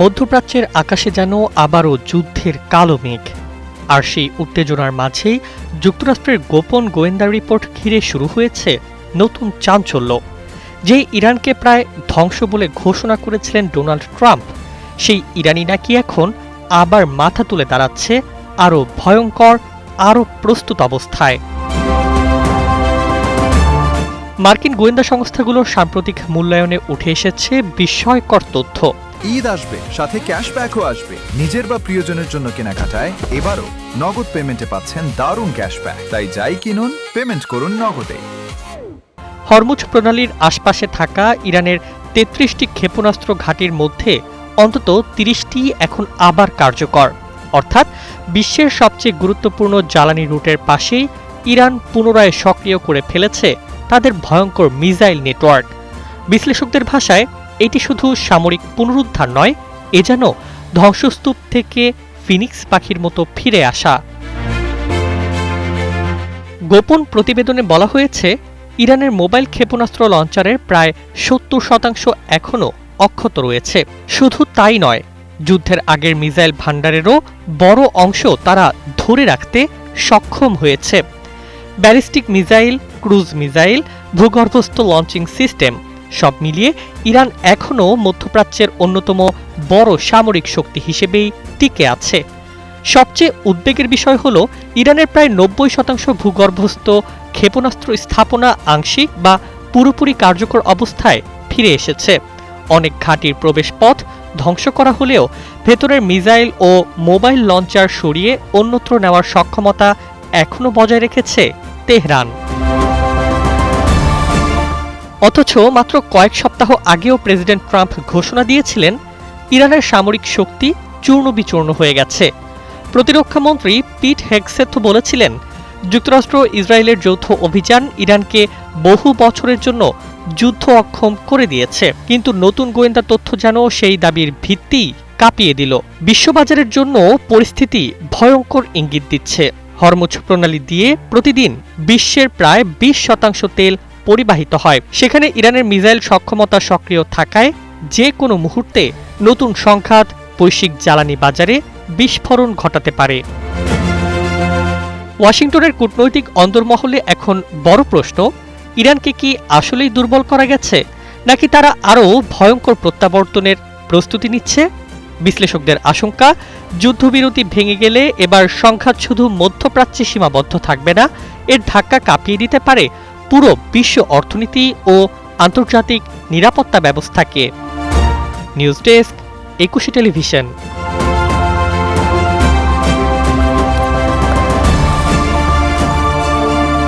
মধ্যপ্রাচ্যের আকাশে যেন আবারও যুদ্ধের কালো মেঘ, আর সেই উত্তেজনার মাঝেই যুক্তরাষ্ট্রের গোপন গোয়েন্দা রিপোর্ট ঘিরে শুরু হয়েছে নতুন চাঞ্চল্য। যে ইরানকে প্রায় ধ্বংস বলে ঘোষণা করেছিলেন ডোনাল্ড ট্রাম্প, সেই ইরানি নাকি এখন আবার মাথা তুলে দাঁড়াচ্ছে আরও ভয়ঙ্কর, আরও প্রস্তুত অবস্থায়। মার্কিন গোয়েন্দা সংস্থাগুলোর সাম্প্রতিক মূল্যায়নে উঠে এসেছে বিস্ময়কর তথ্য। ঈদ আসবে, সাথে ক্যাশব্যাকও আসবে। নিজের বা প্রিয়জনের জন্য কেনাকাটায় এবারও নগদ পেমেন্টে পাচ্ছেন দারুণ ক্যাশব্যাক। তাই যাই কিনুন, পেমেন্ট করুন নগদে। হরমুজ প্রণালীর আশপাশে থাকা ইরানের ৩৩টি ক্ষেপণাস্ত্র ঘাঁটির মধ্যে অন্তত ৩০টি এখন আবার কার্যকর, অর্থাৎ বিশ্বের সবচেয়ে গুরুত্বপূর্ণ জ্বালানি রুটের পাশেই ইরান পুনরায় সক্রিয় করে ফেলেছে তাদের ভয়ঙ্কর মিসাইল নেটওয়ার্ক। বিশ্লেষকদের ভাষায় এটি শুধু সামরিক পুনরুদ্ধার নয়, এ যেন ধ্বংসস্তূপ থেকে ফিনিক্স পাখির মতো ফিরে আসা। গোপন প্রতিবেদনে বলা হয়েছে, ইরানের মোবাইল ক্ষেপণাস্ত্র লঞ্চারের প্রায় ৭০% এখনও অক্ষত রয়েছে। শুধু তাই নয়, যুদ্ধের আগের মিসাইল ভান্ডারেরও বড় অংশ তারা ধরে রাখতে সক্ষম হয়েছে। ব্যালিস্টিক মিসাইল, ক্রুজ মিসাইল, ভূগর্ভস্থ লঞ্চিং সিস্টেম সব মিলিয়ে ইরান এখনও মধ্যপ্রাচ্যের অন্যতম বড় সামরিক শক্তি হিসেবেই টিকে আছে। সবচেয়ে উদ্বেগের বিষয় হল, ইরানের প্রায় ৯০% ভূগর্ভস্থ ক্ষেপণাস্ত্র স্থাপনা আংশিক বা পুরোপুরি কার্যকর অবস্থায় ফিরে এসেছে। অনেক ঘাঁটির প্রবেশপথ ধ্বংস করা হলেও ভেতরের মিসাইল ও মোবাইল লঞ্চার সরিয়ে অন্যত্র নেওয়ার সক্ষমতা এখনও বজায় রেখেছে তেহরান। অথচ মাত্র কয়েক সপ্তাহ আগেও প্রেসিডেন্ট ট্রাম্প ঘোষণা দিয়েছিলেন, ইরানের সামরিক শক্তি চূর্ণ বিচূর্ণ হয়ে গেছে। প্রতিরক্ষামন্ত্রী পিট হেগসেথ বলেছিলেন, যুক্তরাষ্ট্র ইসরায়েলের যৌথ অভিযান ইরানকে বহু বছরের জন্য যুদ্ধ অক্ষম করে দিয়েছে। কিন্তু নতুন গোয়েন্দা তথ্য যেন সেই দাবির ভিত্তি কাঁপিয়ে দিল। বিশ্ববাজারের জন্য পরিস্থিতি ভয়ঙ্কর ইঙ্গিত দিচ্ছে। হরমুজ প্রণালী দিয়ে প্রতিদিন বিশ্বের প্রায় ২০% তেল পরিবাহিত হয়। সেখানে ইরানের মিসাইল সক্ষমতা সক্রিয় থাকায় যে কোনো মুহূর্তে নতুন সংঘাত বৈশ্বিক জ্বালানি বাজারে বিস্ফোরণ ঘটাতে পারে। ওয়াশিংটনের কূটনৈতিক অন্দরমহলে এখন বড় প্রশ্ন, ইরানকে কি আসলেই দুর্বল করা গেছে, নাকি তারা আরও ভয়ঙ্কর প্রত্যাবর্তনের প্রস্তুতি নিচ্ছে? বিশ্লেষকদের আশঙ্কা, যুদ্ধবিরতি ভেঙে গেলে এবার সংঘাত শুধু মধ্যপ্রাচ্যে সীমাবদ্ধ থাকবে না, এর ধাক্কা কাঁপিয়ে দিতে পারে পুরো বিশ্ব অর্থনীতি ও আন্তর্জাতিক নিরাপত্তা ব্যবস্থাকে। News desk, ২১ television.